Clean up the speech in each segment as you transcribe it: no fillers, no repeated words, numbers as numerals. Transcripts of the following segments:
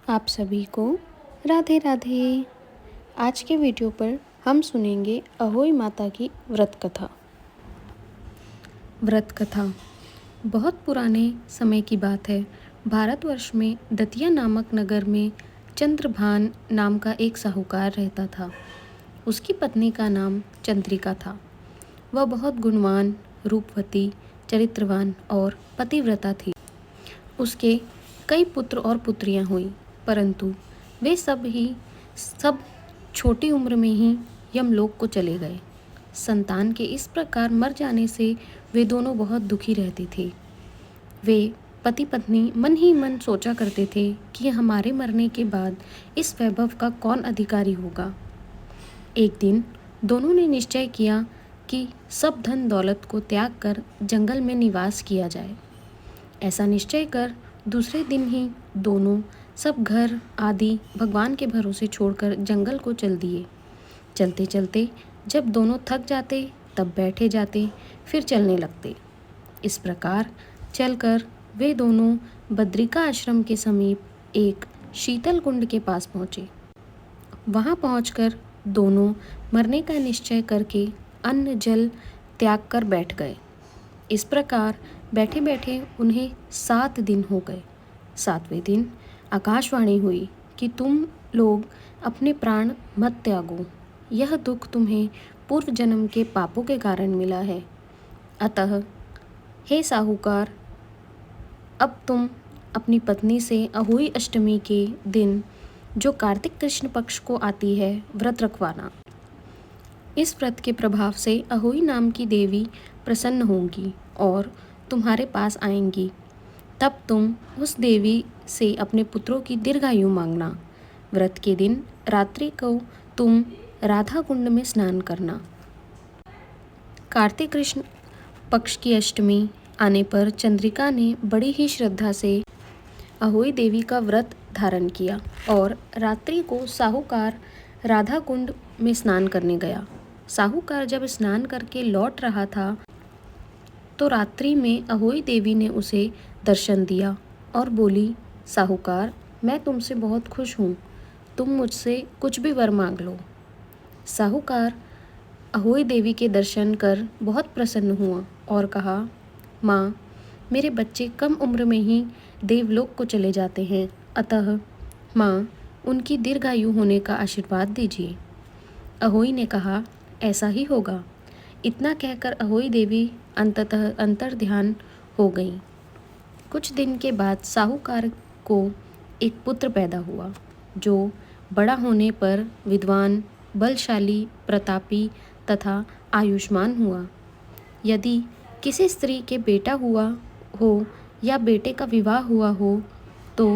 आप सभी को राधे राधे। आज के वीडियो पर हम सुनेंगे अहोई माता की व्रत कथा। व्रत कथा बहुत पुराने समय की बात है। भारतवर्ष में दतिया नामक नगर में चंद्रभान नाम का एक साहूकार रहता था। उसकी पत्नी का नाम चंद्रिका था। वह बहुत गुणवान, रूपवती, चरित्रवान और पतिव्रता थी। उसके कई पुत्र और पुत्रियां हुई, परंतु वे सब छोटी उम्र में ही यमलोक को चले गए। संतान के इस प्रकार मर जाने से वे दोनों बहुत दुखी रहते थे। वे पति पत्नी मन ही मन सोचा करते थे कि हमारे मरने के बाद इस वैभव का कौन अधिकारी होगा। एक दिन दोनों ने निश्चय किया कि सब धन दौलत को त्याग कर जंगल में निवास किया जाए। ऐसा निश्चय कर दूसरे दिन ही दोनों सब घर आदि भगवान के भरोसे छोड़कर जंगल को चल दिए। चलते चलते जब दोनों थक जाते तब बैठे जाते, फिर चलने लगते। इस प्रकार चलकर वे दोनों बद्रिका आश्रम के समीप एक शीतल कुंड के पास पहुँचे। वहाँ पहुँचकर दोनों मरने का निश्चय करके अन्न जल त्याग कर बैठ गए। इस प्रकार बैठे बैठे उन्हें 7 दिन हो गए। 7वें दिन आकाशवाणी हुई कि तुम लोग अपने प्राण मत त्यागो, यह दुख तुम्हें पूर्व जन्म के पापों के कारण मिला है। अतः हे साहूकार, अब तुम अपनी पत्नी से अहोई अष्टमी के दिन, जो कार्तिक कृष्ण पक्ष को आती है, व्रत रखवाना। इस व्रत के प्रभाव से अहोई नाम की देवी प्रसन्न होंगी और तुम्हारे पास आएंगी। तब तुम उस देवी से अपने पुत्रों की दीर्घायु मांगना। व्रत के दिन रात्रि को तुम राधा कुंड में स्नान करना। कार्तिक कृष्ण पक्ष की अष्टमी आने पर चंद्रिका ने बड़ी ही श्रद्धा से अहोई देवी का व्रत धारण किया और रात्रि को साहूकार राधा कुंड में स्नान करने गया। साहूकार जब स्नान करके लौट रहा था तो रात्रि में अहोई देवी ने उसे दर्शन दिया और बोली, साहूकार, मैं तुमसे बहुत खुश हूँ, तुम मुझसे कुछ भी वर मांग लो। साहूकार अहोई देवी के दर्शन कर बहुत प्रसन्न हुआ और कहा, माँ, मेरे बच्चे कम उम्र में ही देवलोक को चले जाते हैं, अतः माँ, उनकी दीर्घायु होने का आशीर्वाद दीजिए। अहोई ने कहा, ऐसा ही होगा। इतना कहकर अहोई देवी अंततः अंतर्ध्यान हो गई। कुछ दिन के बाद साहूकार को एक पुत्र पैदा हुआ, जो बड़ा होने पर विद्वान, बलशाली, प्रतापी तथा आयुष्मान हुआ। यदि किसी स्त्री के बेटा हुआ हो या बेटे का विवाह हुआ हो तो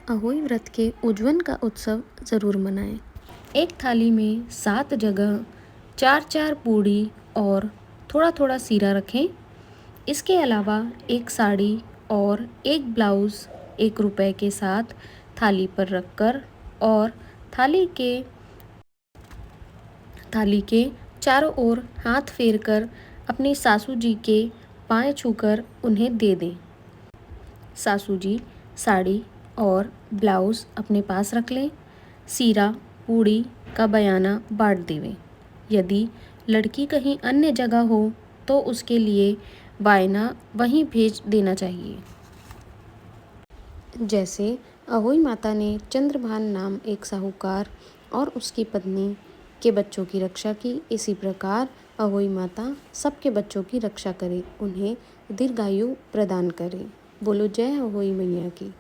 अहोई व्रत के उज्जवल का उत्सव ज़रूर मनाएं। एक थाली में 7 जगह 4-4 पूड़ी और थोड़ा थोड़ा सीरा रखें। इसके अलावा एक साड़ी और एक ब्लाउज़ 1 रुपये के साथ थाली पर रखकर और थाली के चारों ओर हाथ फेरकर अपनी सासू जी के पाँव छूकर उन्हें दे दें। सासू जी साड़ी और ब्लाउज़ अपने पास रख लें। सीरा पूड़ी का बयाना बांट देवें। यदि लड़की कहीं अन्य जगह हो तो उसके लिए वायना वहीं भेज देना चाहिए। जैसे अहोई माता ने चंद्रभान नाम एक साहूकार और उसकी पत्नी के बच्चों की रक्षा की, इसी प्रकार अहोई माता सबके बच्चों की रक्षा करे, उन्हें दीर्घायु प्रदान करे। बोलो जय अहोई मैया की।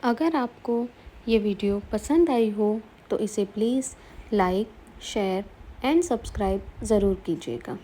अगर आपको ये वीडियो पसंद आई हो तो इसे please like, share and subscribe ज़रूर कीजिएगा।